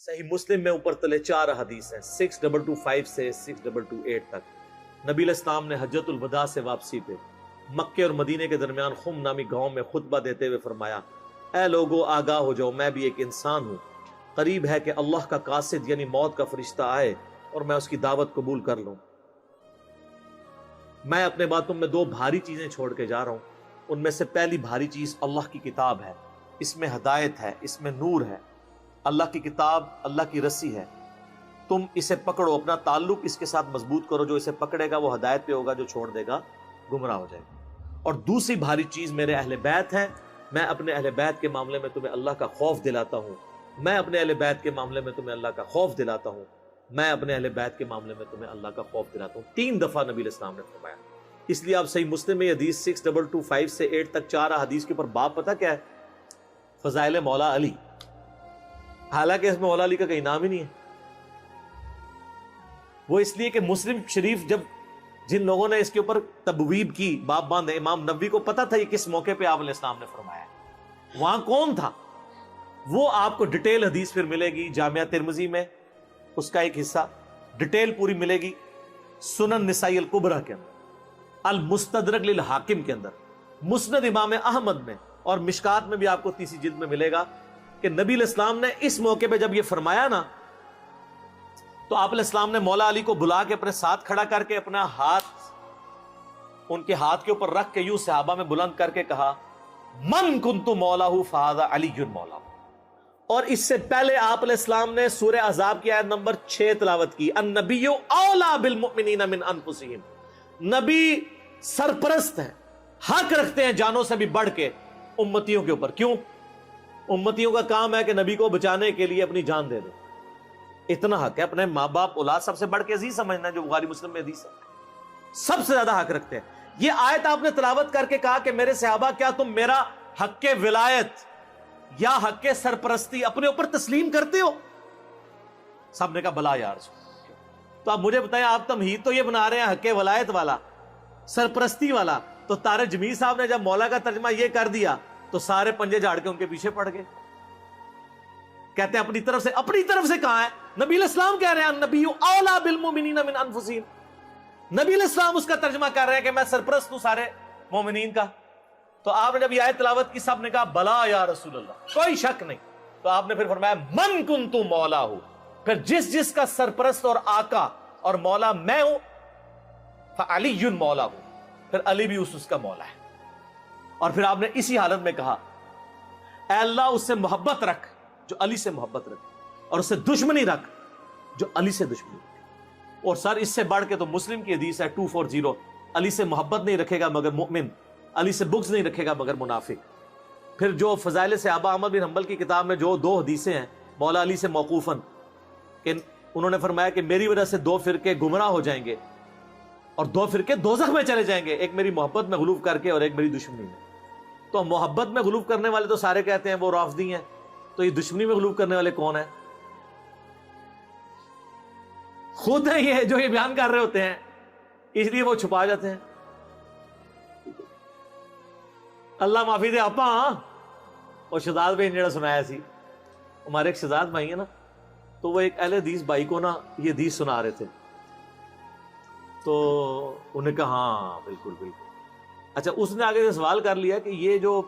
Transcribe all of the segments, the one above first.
صحیح مسلم میں اوپر تلے 4 حدیث ہیں 6225 سے 6228 تک. نبی علیہ السلام نے حجۃ الوداع سے واپسی پہ مکے اور مدینے کے درمیان خم نامی گاؤں میں خطبہ دیتے ہوئے فرمایا، اے لوگو آگاہ ہو جاؤ، میں بھی ایک انسان ہوں، قریب ہے کہ اللہ کا قاصد یعنی موت کا فرشتہ آئے اور میں اس کی دعوت قبول کر لوں. میں اپنے بعد تم میں 2 بھاری چیزیں چھوڑ کے جا رہا ہوں. ان میں سے پہلی بھاری چیز اللہ کی کتاب ہے، اس میں ہدایت ہے، اس میں نور ہے. اللہ کی کتاب اللہ کی رسی ہے، تم اسے پکڑو، اپنا تعلق اس کے ساتھ مضبوط کرو. جو اسے پکڑے گا وہ ہدایت پہ ہوگا، جو چھوڑ دے گا گمراہ ہو جائے گا. اور دوسری بھاری چیز میرے اہل بیت ہے، میں اپنے اہل بیت کے معاملے میں تمہیں اللہ کا خوف دلاتا ہوں، میں اپنے اہل بیت کے معاملے میں تمہیں اللہ کا خوف دلاتا ہوں، میں اپنے اہل بیت کے معاملے میں تمہیں اللہ کا خوف دلاتا ہوں. 3 دفعہ نبی علیہ السلام نے فرمایا. اس لیے آپ صحیح مسلم میں حدیث 6225 سے 8 تک 4 حدیث کے اوپر باب پتہ کیا ہے؟ فضائل مولا علی. حالانکہ اس میں مولا علی کا کہیں نام ہی نہیں ہے. وہ اس لیے کہ مسلم شریف جب جن لوگوں نے اس کے اوپر تبویب کی، باب باندھے، امام نووی کو پتا تھا یہ کس موقع پہ آپ علیہ السلام نے فرمایا. وہاں کون تھا؟ وہ آپ کو ڈیٹیل حدیث پھر ملے گی جامعہ ترمذی میں، اس کا ایک حصہ ڈیٹیل پوری ملے گی سنن نسائی الکبریٰ کے اندر، المستدرک للحاکم کے اندر، مسند امام احمد میں، اور مشکات میں بھی آپ کو تیسری جلد میں ملے گا کہ نبی علیہ السلام نے اس موقع پہ جب یہ فرمایا نا، تو آپ علیہ السلام نے مولا علی کو بلا کے اپنے ساتھ کھڑا کر کے اپنا ہاتھ ان کے ہاتھ کے اوپر رکھ کے یوں صحابہ میں بلند کر کے کہا، من کنت مولاہ فہذا علی مولاہ. اور اس سے پہلے آپ علیہ السلام نے سورہ احزاب کی آیت نمبر 6 تلاوت کی، النبی اولی بالمؤمنین من انفسہم. نبی سرپرست ہیں، حق رکھتے ہیں جانوں سے بھی بڑھ کے امتیوں کے اوپر. کیوں؟ امتیوں کا کام ہے کہ نبی کو بچانے کے لیے اپنی جان دے دیں. اتنا حق ہے، اپنے ماں باپ اولاد سب سے بڑھ کے عزیز سمجھنا ہے، جو بخاری مسلم میں حدیث ہے. سب سے زیادہ حق رکھتے ہیں. یہ آیت آپ نے تلاوت کر کے کہا کہ میرے صحابہ کیا تم میرا حق ولایت یا حق سرپرستی اپنے اوپر تسلیم کرتے ہو؟ سب نے کہا بلا یا رسول. تو آپ مجھے بتائیں، آپ تمہید تو یہ بنا رہے ہیں حق ولایت والا، سرپرستی والا. تو طارق جمیل صاحب نے جب مولا کا ترجمہ یہ کر دیا تو سارے پنجے جھاڑ کے ان کے پیچھے پڑ گئے. کہتے ہیں اپنی طرف سے کہاں ہے؟ نبی علیہ السلام کہہ رہے ہیں النبی اولی بالمؤمنین من انفسہم. نبی علیہ السلام اس کا ترجمہ کر رہے ہیں کہ میں سرپرست ہوں سارے مومنین کا. تو آپ نے جب یہ آیت تلاوت کی سب نے کہا بلا یا رسول اللہ، کوئی شک نہیں. تو آپ نے پھر فرمایا من کنت مولا ہوں، پھر جس کا سرپرست اور آقا اور مولا میں ہوں، فعلی مولا ہوں، پھر علی بھی اس کا مولا ہے. اور پھر آپ نے اسی حالت میں کہا اے اللہ اس سے محبت رکھ جو علی سے محبت رکھے، اور اس سے دشمنی رکھ جو علی سے دشمنی رکھے. اور سر اس سے بڑھ کے تو مسلم کی حدیث ہے 240، علی سے محبت نہیں رکھے گا مگر مؤمن، علی سے بغض نہیں رکھے گا مگر منافق. پھر جو فضائل صحابہ احمد بن حنبل کی کتاب میں جو 2 حدیثیں ہیں مولا علی سے موقوفاً، کہ انہوں نے فرمایا کہ میری وجہ سے 2 فرقے گمراہ ہو جائیں گے اور 2 فرقے دوزخ میں چلے جائیں گے، ایک میری محبت میں غلوف کر کے اور ایک میری دشمنی میں. تو محبت میں غلوف کرنے والے تو سارے کہتے ہیں وہ رافضی ہیں، تو یہ دشمنی میں غلوف کرنے والے کون ہیں؟ خود ہیں یہ جو یہ بیان کر رہے ہوتے ہیں، اس لیے وہ چھپا جاتے ہیں. اللہ معافی دے آپ. اور شہزاد بھائی نے جڑا سنایا سی، ہمارے ایک شہزاد بھائی ہیں نا، تو وہ ایک اہل حدیث بھائی کو نا یہ حدیث سنا رہے تھے. تو انہوں نے کہا ہاں بالکل بالکل. اچھا اس نے آگے سے سوال کر لیا کہ یہ جو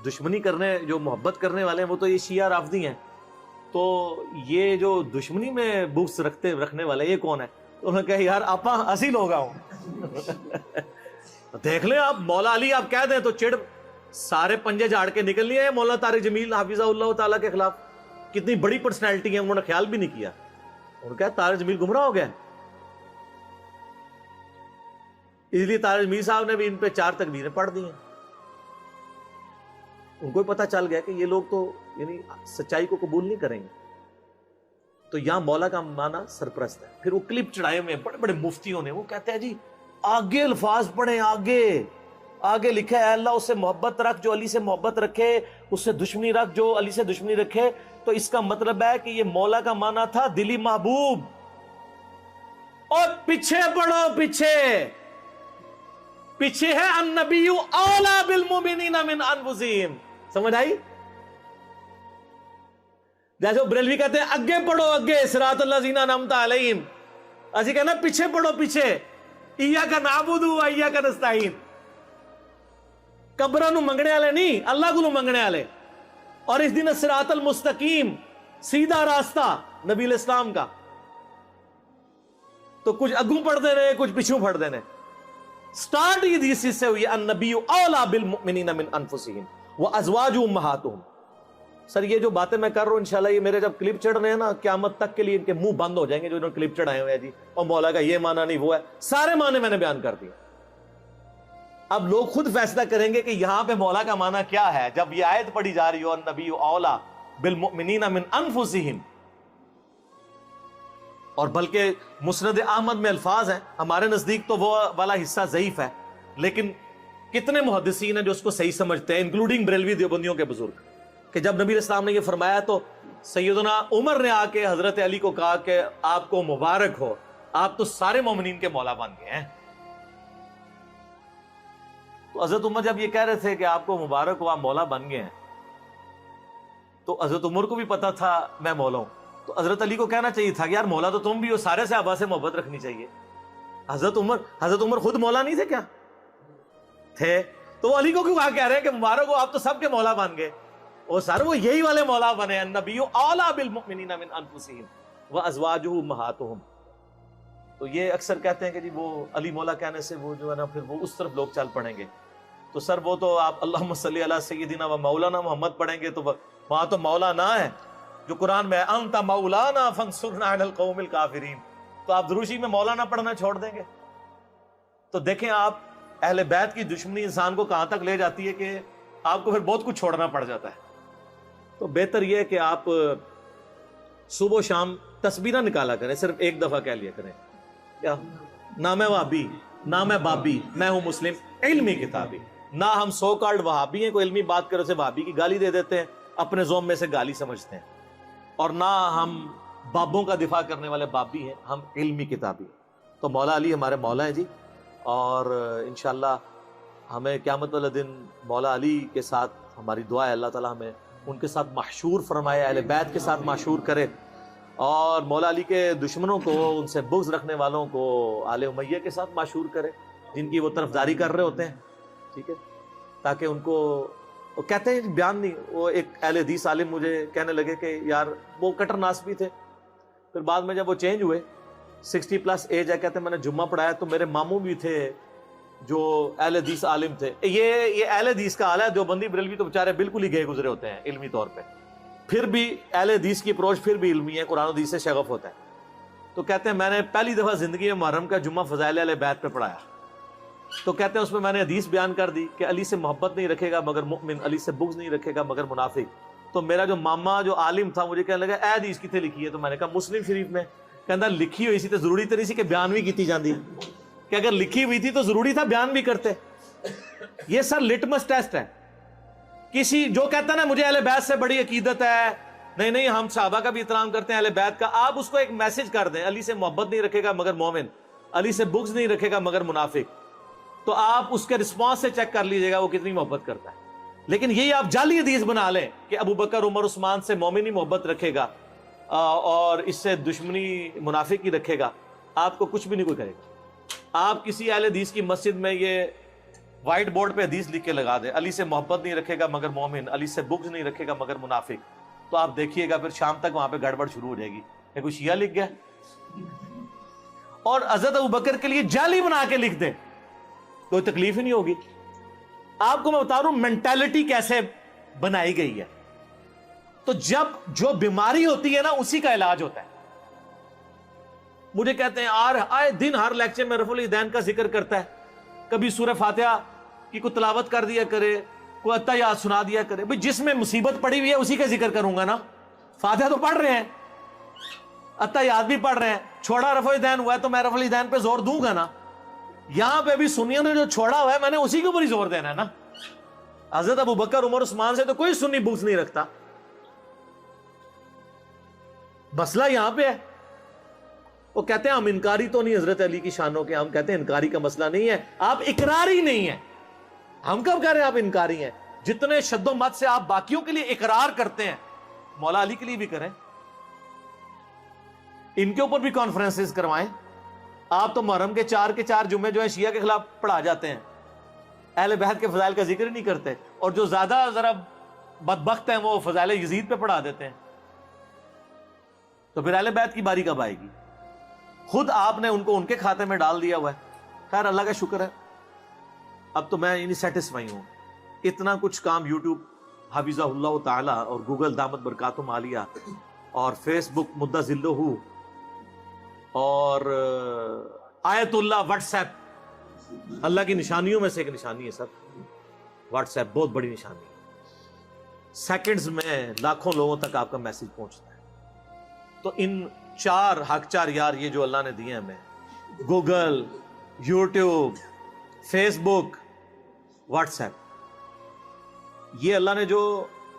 دشمنی کرنے، جو محبت کرنے والے ہیں وہ تو یہ شیعہ رافضی ہیں، تو یہ جو دشمنی میں بغض رکھنے والے یہ کون ہے؟ تو انہوں نے کہا یار آپا اسی لوگ ہوں. دیکھ لیں آپ مولا علی آپ کہہ دیں تو چڑ سارے پنجے جھاڑ کے نکل لیے ہیں مولانا طارق جمیل حافظہ اللہ تعالیٰ کے خلاف. کتنی بڑی پرسنالٹی ہے، انہوں نے خیال بھی نہیں کیا. انہوں نے کہا طارق جمیل گمراہ ہو گیا. اس لیے طارق جمیل صاحب نے بھی ان پہ 4 تکبیریں پڑھ دی ہیں. ان کو پتہ چل گیا کہ یہ لوگ تو یعنی سچائی کو قبول نہیں کریں گے. تو یہاں مولا کا معنی سرپرست ہے. پھر وہ کلپ چڑھائے ہوئے بڑے بڑے مفتیوں نے، وہ کہتے ہیں جی آگے الفاظ پڑھیں، آگے لکھا ہے اللہ اس سے محبت رکھ جو علی سے محبت رکھے، اس سے دشمنی رکھ جو علی سے دشمنی رکھے. تو اس کا مطلب ہے کہ یہ مولا کا معنی تھا دلی محبوب. اور پیچھے پڑھو، پیچھے ہے النبی اولی بالمؤمنین من انفسہم. سمجھ آئی؟ جیسے وہ بریلوی کہتے ہیں اگے پڑھو اگے صراط الذین انعمت علیہم، اسی کہنا پیچھے پڑھو پیچھے، ایاک نعبد و ایاک نستعین، قبراں نو منگنے والے نہیں، اللہ کو منگنے والے۔ اور اس دن صراط المستقیم، سیدھا راستہ نبی الاسلام کا، تو کچھ اگوں پڑھتے رہے کچھ پچھوں پڑھتے رہے۔ سٹارٹ یہ حدیث سے ہوئی النبی اولا بالمؤمنین من انفسہم وازواجہ امہاتہم۔ سر یہ جو باتیں میں کر رہا ہوں انشاءاللہ یہ میرے جب کلپ چڑھ رہے ہیں نا قیامت تک کے لیے ان کے منہ بند ہو جائیں گے جو انہوں نے کلپ چڑھائے ہوئے ہیں جی، اور مولا کا یہ معنی نہیں وہ ہے، سارے معنی میں نے بیان کر دیے۔ اب لوگ خود فیصلہ کریں گے کہ یہاں پہ مولا کا معنی کیا ہے جب یہ آیت پڑھی جا رہی ہو النبی اولا بالمؤمنین من انفسہم، اور بلکہ مسند احمد میں الفاظ ہیں، ہمارے نزدیک تو وہ والا حصہ ضعیف ہے، لیکن کتنے محدثین ہیں جو اس کو صحیح سمجھتے ہیں انکلوڈنگ بریلوی دیوبندیوں کے بزرگ، کہ جب نبی اسلام نے یہ فرمایا تو سیدنا عمر نے آ کے حضرت علی کو کہا کہ آپ کو مبارک ہو، آپ تو سارے مومنین کے مولا بن گئے ہیں۔ تو حضرت عمر جب یہ کہہ رہے تھے کہ آپ کو مبارک ہو آپ مولا بن گئے ہیں، تو حضرت عمر کو بھی پتا تھا میں مولا ہوں، تو حضرت علی کو کہنا چاہیے تھا کہ یار مولا تو تم بھی ہو، سارے صحابہ سے محبت رکھنی چاہیے۔ حضرت عمر خود مولا نہیں تھے کیا؟ تھے، تو وہ علی کو کیوں کہہ رہے ہیں کہ مبارک ہو آپ تو سب کے مولا بن گئے؟ اور سر وہ یہی والے مولا بنے، النبی اولا بالمؤمنین من انفسہم وازواجہ امہاتہم۔ تو یہ اکثر کہتے ہیں کہ جی وہ علی مولا کہنے سے وہ جو ہے نا پھر وہ اس طرف لوگ چل پڑیں گے، تو سر وہ تو آپ اللہم صلی علی سیدنا و مولانا محمد پڑھیں گے تو وہاں تو مولا نہ ہے جو قرآن میں انت مولانا فانصرنا علی القوم الکافرین، تو آپ دروشی میں مولانا پڑھنا چھوڑ دیں گے؟ تو دیکھیں آپ اہل بیت کی دشمنی انسان کو کہاں تک لے جاتی ہے کہ آپ کو پھر بہت کچھ چھوڑنا پڑ جاتا ہے۔ تو بہتر یہ ہے کہ آپ صبح و شام تسبیح نہ نکالا کریں، صرف ایک دفعہ کہہ لیا کریں کیا نہ میں وہابی نہ میں بابی، میں ہوں مسلم علمی کتابی۔ نہ ہم سو کالڈ وہابی ہیں، کوئی علمی بات کرے اسے وہابی کی گالی دے دیتے ہیں، اپنے زوم میں سے گالی سمجھتے ہیں، اور نہ ہم بابوں کا دفاع کرنے والے بابی ہیں، ہم علمی کتابی۔ تو مولا علی ہمارے مولا ہیں جی، اور انشاءاللہ ہمیں قیامت والے دن مولا علی کے ساتھ ہماری دعا ہے اللہ تعالیٰ ہمیں ان کے ساتھ محشور فرمائے، اہل بیت کے ساتھ محشور کرے، اور مولا علی کے دشمنوں کو، ان سے بغض رکھنے والوں کو آل امیہ کے ساتھ محشور کرے جن کی وہ طرفداری کر رہے ہوتے ہیں، ٹھیک ہے، تاکہ ان کو وہ کہتے ہیں بیان نہیں، وہ ایک اہل حدیث عالم مجھے کہنے لگے کہ یار وہ کٹر ناسبی تھے، پھر بعد میں جب وہ چینج ہوئے 60+ ایج ہے، کہتے ہیں میں نے جمعہ پڑھایا تو میرے ماموں بھی تھے جو اہل حدیث عالم تھے۔ یہ اہل حدیث کا حال ہے، دیوبندی بریلوی تو بیچارے بالکل ہی گئے گزرے ہوتے ہیں علمی طور پہ، پھر بھی اہل حدیث کی اپروچ پھر بھی علمی ہے، قرآن و حدیث سے شغف ہوتا ہے۔ تو کہتے ہیں میں نے پہلی دفعہ زندگی میں محرم کا جمعہ فضائل اہل بیت پہ پڑھایا، تو کہتے ہیں اس میں میں نے حدیث بیان کر دی کہ علی سے محبت نہیں رکھے گا مگر مؤمن، علی سے بغض نہیں رکھے گا مگر منافق۔ تو میرا جو ماما جو عالم تھا مجھے کہنے لگا اے حدیث کتنے لکھی ہے؟ تو میں نے کہا مسلم شریف میں۔ کہتا لکھی ہوئی سی تو ضروری تری سی کہ بیان بھی کیتی جاندی ہے، کہ اگر لکھی ہوئی تھی تو ضروری تھا بیان بھی کرتے۔ یہ سر لٹمس ٹیسٹ ہے، کسی جو کہتا ہے نا مجھے اہل بیت سے بڑی عقیدت ہے، نہیں ہم صحابہ کا بھی احترام کرتے ہیں اہل بیت کا، آپ اس کو ایک میسج کر دیں علی سے محبت نہیں رکھے گا مگر مومن، علی سے بغض نہیں رکھے گا مگر منافق، تو آپ اس کے رسپانس سے چیک کر لیجئے گا وہ کتنی محبت کرتا ہے۔ لیکن یہی آپ جعلی حدیث بنا لیں کہ ابو بکر عمر عثمان سے مومن ہی محبت رکھے گا اور اس سے دشمنی منافق ہی رکھے گا، آپ کو کچھ بھی نہیں کوئی کرے گا۔ آپ کسی اہل حدیث کی مسجد میں یہ وائٹ بورڈ پہ حدیث لکھ کے لگا دیں علی سے محبت نہیں رکھے گا مگر مومن، علی سے بغض نہیں رکھے گا مگر منافق، تو آپ دیکھیے گا پھر شام تک وہاں پہ گڑبڑ شروع ہو جائے گی کہ کوئی شیعہ لکھ گیا۔ اور حضرت ابو بکر کے لیے جعلی بنا کے لکھ دیں، کوئی تکلیف ہی نہیں ہوگی۔ آپ کو میں بتا رہا ہوں مینٹالٹی کیسے بنائی گئی ہے۔ تو جب جو بیماری ہوتی ہے نا اسی کا علاج ہوتا ہے۔ مجھے کہتے ہیں آئے دن ہر لیکچر میں رفع الیدین کا ذکر کرتا ہے، کبھی سورہ فاتحہ کی کوئی تلاوت کر دیا کرے، کوئی اتحیات سنا دیا کرے۔ بھئی جس میں مصیبت پڑی ہوئی ہے اسی کا ذکر کروں گا نا، فاتحہ تو پڑھ رہے ہیں، اتحیات بھی پڑھ رہے ہیں، چھوڑا رفع الیدین ہوا ہے تو میں رفع الیدین پہ زور دوں گا نا۔ یہاں پہ بھی سنیوں نے جو چھوڑا ہوا ہے میں نے اسی کے اوپر ہی زور دینا ہے نا۔ حضرت ابو بکر عمر عثمان سے تو کوئی سنی بغض نہیں رکھتا، مسئلہ یہاں پہ ہے۔ وہ کہتے ہیں ہم انکاری تو نہیں حضرت علی کی شانوں کے، ہم کہتے ہیں انکاری کا مسئلہ نہیں ہے، آپ اقراری نہیں ہیں۔ ہم کب کہہ رہے ہیں آپ انکاری ہیں؟ جتنے شد و مت سے آپ باقیوں کے لیے اقرار کرتے ہیں مولا علی کے لیے بھی کریں, ان کے اوپر بھی کانفرنسز کروائیں. آپ تو محرم کے 4 جمعے جو ہیں شیعہ کے خلاف پڑھا جاتے ہیں, اہل بیت کے فضائل کا ذکر ہی نہیں کرتے, اور جو زیادہ ذرا بدبخت ہیں وہ فضائل یزید پہ پڑھا دیتے ہیں. تو پھر اہل بیت کی باری کب آئے گی؟ خود آپ نے ان کو ان کے کھاتے میں ڈال دیا ہوا ہے. خیر اللہ کا شکر ہے, اب تو میں انہیں سیٹسفائی ہوں. اتنا کچھ کام یوٹیوب حفظہ اللہ تعالی اور گوگل دامت برکاتہم عالیہ اور فیس بک مدہ ذلہ اور آیت اللہ واٹس ایپ, اللہ کی نشانیوں میں سے ایک نشانی ہے سر. واٹس ایپ بہت بڑی نشانی ہے. سیکنڈز میں لاکھوں لوگوں تک آپ کا میسج پہنچتا ہے. تو ان 4 حق 4 یار یہ جو اللہ نے دیے ہمیں, گوگل, یوٹیوب, فیس بک, واٹس ایپ, یہ اللہ نے جو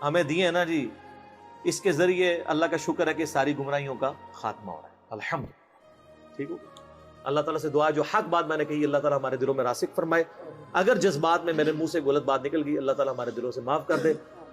ہمیں دیے ہیں نا جی, اس کے ذریعے اللہ کا شکر ہے کہ ساری گمراہیوں کا خاتمہ ہو رہا ہے. الحمدللہ. ٹھیک ہو. اللہ تعالیٰ سے دعا, جو حق بات میں نے کہی اللہ تعالیٰ ہمارے دلوں میں راسخ فرمائے. اگر جذبات میں میرے منہ سے غلط بات نکل گئی اللہ تعالیٰ ہمارے دلوں سے معاف کر دے.